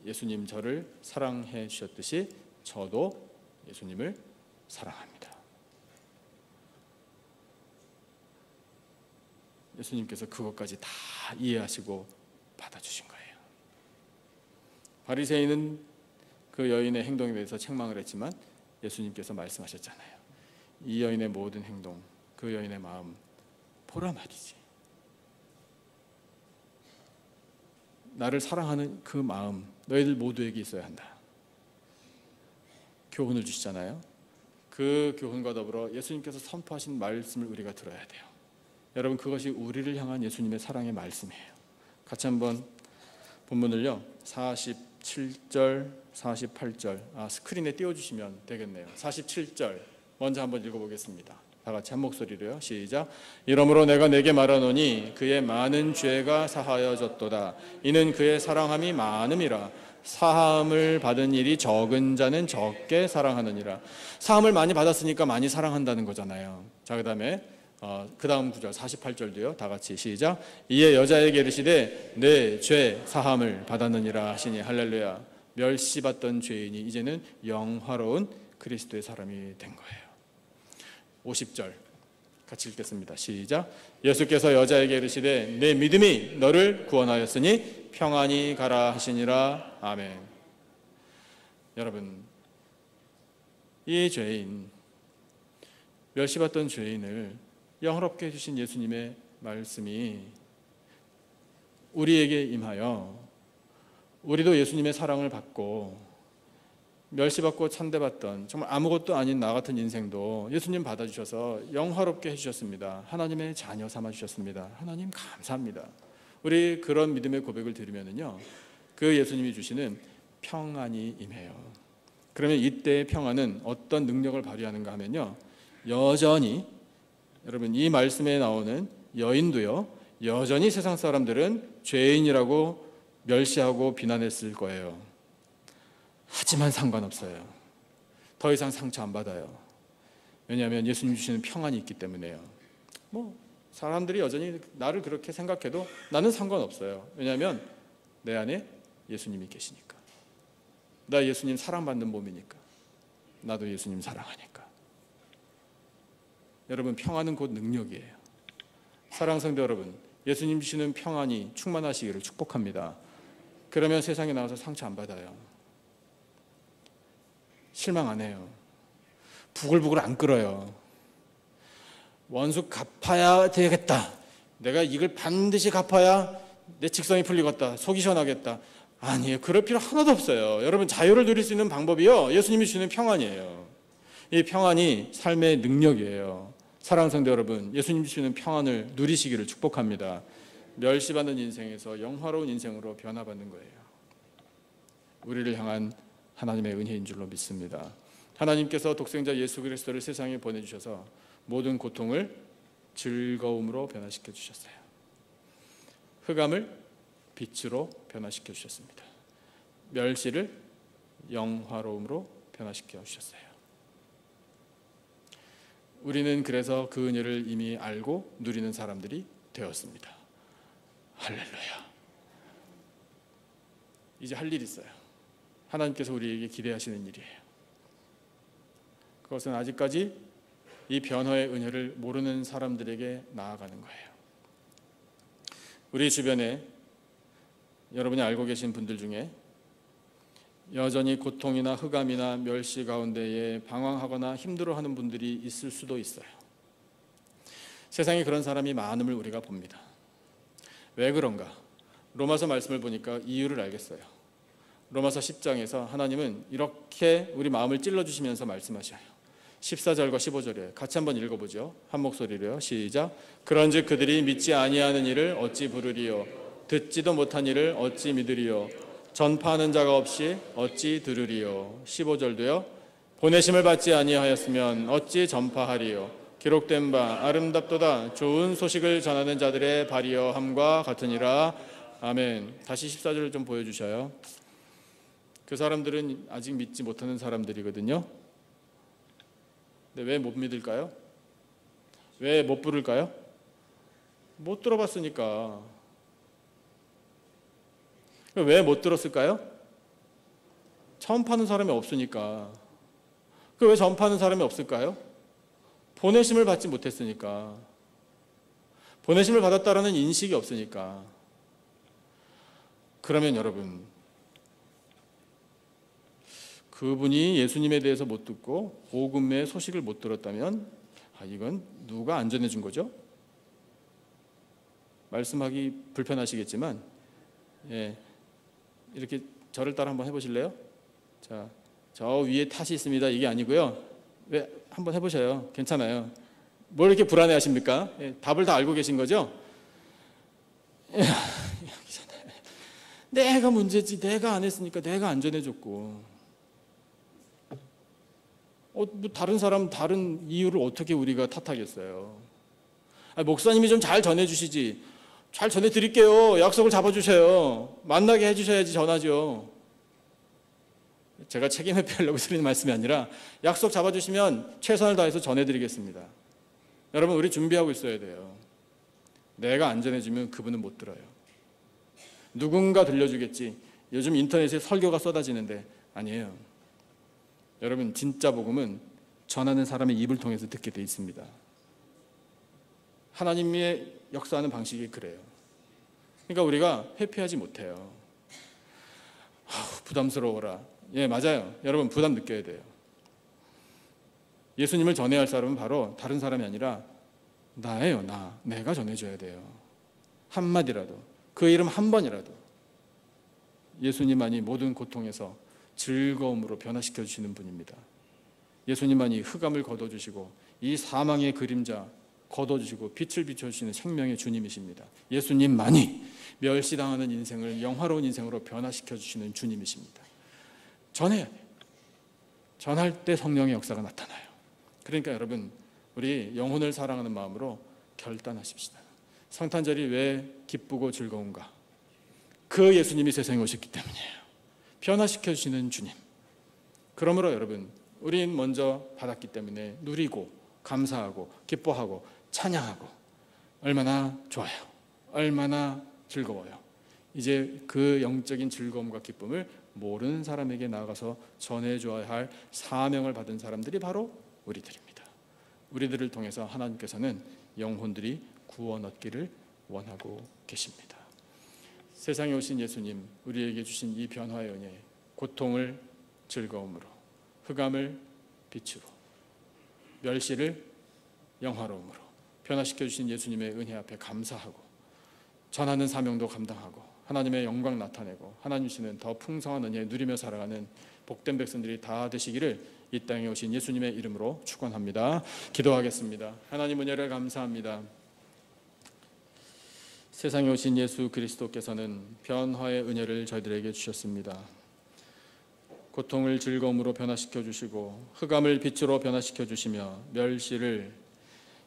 Speaker 1: 예수님 저를 사랑해 주셨듯이 저도 예수님을 사랑합니다. 예수님께서 그것까지 다 이해하시고 받아주신 거예요. 바리새인은 그 여인의 행동에 대해서 책망을 했지만 예수님께서 말씀하셨잖아요. 이 여인의 모든 행동, 그 여인의 마음 보라 말이지. 나를 사랑하는 그 마음 너희들 모두에게 있어야 한다. 교훈을 주시잖아요. 그 교훈과 더불어 예수님께서 선포하신 말씀을 우리가 들어야 돼요. 여러분 그것이 우리를 향한 예수님의 사랑의 말씀이에요. 같이 한번 본문을요 47절 48절 스크린에 띄워주시면 되겠네요. 47절 먼저 한번 읽어보겠습니다. 다 같이 한 목소리로요. 시작. 이러므로 내가 내게 말하노니 그의 많은 죄가 사하여졌도다. 이는 그의 사랑함이 많음이라. 사함을 받은 일이 적은 자는 적게 사랑하느니라. 사함을 많이 받았으니까 많이 사랑한다는 거잖아요. 자, 그다음에 그 다음 구절 48절도요. 다 같이 시작. 이에 여자에게 이르시되 내 죄 사함을 받았느니라 하시니 할렐루야. 멸시받던 죄인이 이제는 영화로운 그리스도의 사람이 된 거예요. 50절 같이 읽겠습니다. 시작. 예수께서 여자에게 이르시되 내 믿음이 너를 구원하였으니 평안히 가라 하시니라. 아멘. 여러분, 이 죄인, 멸시받던 죄인을 영화롭게 해주신 예수님의 말씀이 우리에게 임하여 우리도 예수님의 사랑을 받고 멸시받고 천대받던 정말 아무것도 아닌 나 같은 인생도 예수님 받아주셔서 영화롭게 해주셨습니다. 하나님의 자녀 삼아주셨습니다. 하나님 감사합니다. 우리 그런 믿음의 고백을 드리면은요, 그 예수님이 주시는 평안이 임해요. 그러면 이때의 평안은 어떤 능력을 발휘하는가 하면요, 여전히 여러분 이 말씀에 나오는 여인도요, 여전히 세상 사람들은 죄인이라고 멸시하고 비난했을 거예요. 하지만 상관없어요. 더 이상 상처 안 받아요. 왜냐하면 예수님 주시는 평안이 있기 때문에요. 사람들이 여전히 나를 그렇게 생각해도 나는 상관없어요. 왜냐하면 내 안에 예수님이 계시니까. 나 예수님 사랑받는 몸이니까. 나도 예수님 사랑하니까. 여러분, 평안은 곧 능력이에요. 사랑하는 성도 여러분, 예수님 주시는 평안이 충만하시기를 축복합니다. 그러면 세상에 나와서 상처 안 받아요. 실망 안 해요. 부글부글 안 끓어요. 원수 갚아야 되겠다. 내가 이걸 반드시 갚아야 내 직성이 풀리겠다. 속이 시원하겠다. 아니에요. 그럴 필요 하나도 없어요. 여러분, 자유를 누릴 수 있는 방법이요, 예수님이 주시는 평안이에요. 이 평안이 삶의 능력이에요. 사랑하는 성도 여러분, 예수님 주시는 평안을 누리시기를 축복합니다. 멸시받는 인생에서 영화로운 인생으로 변화받는 거예요. 우리를 향한 하나님의 은혜인 줄로 믿습니다. 하나님께서 독생자 예수 그리스도를 세상에 보내주셔서 모든 고통을 즐거움으로 변화시켜 주셨어요. 흑암을 빛으로 변화시켜 주셨습니다. 멸시를 영화로움으로 변화시켜 주셨어요. 우리는 그래서 그 은혜를 이미 알고 누리는 사람들이 되었습니다. 할렐루야. 이제 할 일 있어요. 하나님께서 우리에게 기대하시는 일이에요. 그것은 아직까지 이 변화의 은혜를 모르는 사람들에게 나아가는 거예요. 우리 주변에 여러분이 알고 계신 분들 중에 여전히 고통이나 흑암이나 멸시 가운데에 방황하거나 힘들어하는 분들이 있을 수도 있어요. 세상에 그런 사람이 많음을 우리가 봅니다. 왜 그런가? 로마서 말씀을 보니까 이유를 알겠어요. 로마서 10장에서 하나님은 이렇게 우리 마음을 찔러주시면서 말씀하셔요. 14절과 15절에 같이 한번 읽어보죠. 한 목소리로요. 시작. 그런즉 그들이 믿지 아니하는 일을 어찌 부르리요? 듣지도 못한 일을 어찌 믿으리요? 전파하는 자가 없이 어찌 들으리요? 15절도요. 보내심을 받지 아니하였으면 어찌 전파하리요? 기록된 바 아름답도다 좋은 소식을 전하는 자들의 발이여 함과 같으니라. 아멘. 다시 14절을 좀 보여주셔요. 그 사람들은 아직 믿지 못하는 사람들이거든요. 근데 왜 못 믿을까요? 왜 못 부를까요? 못 들어봤으니까. 왜 못 들었을까요? 처음 파는 사람이 없으니까. 왜 전파하는 사람이 없을까요? 보내심을 받지 못했으니까. 보내심을 받았다라는 인식이 없으니까. 그러면 여러분, 그분이 예수님에 대해서 못 듣고 복음의 소식을 못 들었다면 이건 누가 안전해 준 거죠? 말씀하기 불편하시겠지만 이렇게 저를 따라 한번 해보실래요? 자, 저 위에 탓이 있습니다. 이게 아니고요. 왜 한번 해보셔요. 괜찮아요. 뭘 이렇게 불안해하십니까? 답을 다 알고 계신 거죠? 내가 문제지. 내가 안 했으니까 내가 안 전해줬고. 뭐 다른 사람 다른 이유를 어떻게 우리가 탓하겠어요? 목사님이 좀 잘 전해주시지. 잘 전해드릴게요. 약속을 잡아주세요. 만나게 해주셔야지 전하죠. 제가 책임 회피하려고 드리는 말씀이 아니라 약속 잡아주시면 최선을 다해서 전해드리겠습니다. 여러분, 우리 준비하고 있어야 돼요. 내가 안 전해주면 그분은 못 들어요. 누군가 들려주겠지. 요즘 인터넷에 설교가 쏟아지는데 아니에요. 여러분, 진짜 복음은 전하는 사람의 입을 통해서 듣게 돼 있습니다. 하나님의 역사하는 방식이 그래요. 그러니까 우리가 회피하지 못해요. 부담스러워라. 예, 맞아요. 여러분 부담 느껴야 돼요. 예수님을 전해야 할 사람은 바로 다른 사람이 아니라 나예요. 내가 전해줘야 돼요. 한마디라도, 그 이름 한 번이라도. 예수님만이 모든 고통에서 즐거움으로 변화시켜 주시는 분입니다. 예수님만이 흑암을 걷어주시고 이 사망의 그림자 걷어주시고 빛을 비춰주시는 생명의 주님이십니다. 예수님만이 멸시당하는 인생을 영화로운 인생으로 변화시켜 주시는 주님이십니다. 전해야 돼요. 전할 때 성령의 역사가 나타나요. 그러니까 여러분, 우리 영혼을 사랑하는 마음으로 결단하십시다. 성탄절이 왜 기쁘고 즐거운가? 그 예수님이 세상에 오셨기 때문이에요. 변화시켜 주시는 주님. 그러므로 여러분, 우린 먼저 받았기 때문에 누리고 감사하고 기뻐하고 찬양하고 얼마나 좋아요. 얼마나 즐거워요. 이제 그 영적인 즐거움과 기쁨을 모르는 사람에게 나아가서 전해줘야 할 사명을 받은 사람들이 바로 우리들입니다. 우리들을 통해서 하나님께서는 영혼들이 구원 얻기를 원하고 계십니다. 세상에 오신 예수님, 우리에게 주신 이 변화의 은혜, 고통을 즐거움으로, 흑암을 빛으로, 멸시를 영화로움으로 변화시켜 주신 예수님의 은혜 앞에 감사하고 전하는 사명도 감당하고 하나님의 영광 나타내고 하나님 주시는 더 풍성한 은혜 누리며 살아가는 복된 백성들이 다 되시기를 이 땅에 오신 예수님의 이름으로 축원합니다. 기도하겠습니다. 하나님 은혜를 감사합니다. 세상에 오신 예수 그리스도께서는 변화의 은혜를 저희들에게 주셨습니다. 고통을 즐거움으로 변화시켜 주시고 흑암을 빛으로 변화시켜 주시며 멸시를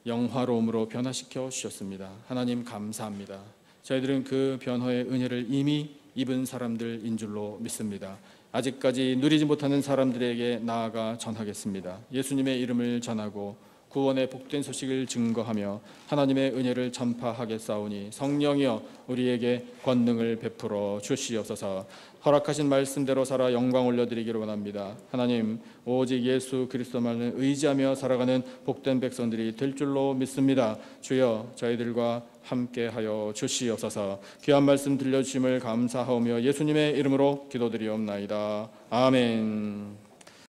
Speaker 1: 영화로움으로 변화시켜 주셨습니다. 하나님 감사합니다. 저희들은 그 변화의 은혜를 이미 입은 사람들인 줄로 믿습니다. 아직까지 누리지 못하는 사람들에게 나아가 전하겠습니다. 예수님의 이름을 전하고 구원의 복된 소식을 증거하며 하나님의 은혜를 전파하겠사오니 성령이여 우리에게 권능을 베풀어 주시옵소서. 허락하신 말씀대로 살아 영광 올려드리기를 원합니다. 하나님, 오직 예수 그리스도만을 의지하며 살아가는 복된 백성들이 될 줄로 믿습니다. 주여 저희들과 함께하여 주시옵소서. 귀한 말씀 들려주심을 감사하오며 예수님의 이름으로 기도드리옵나이다. 아멘.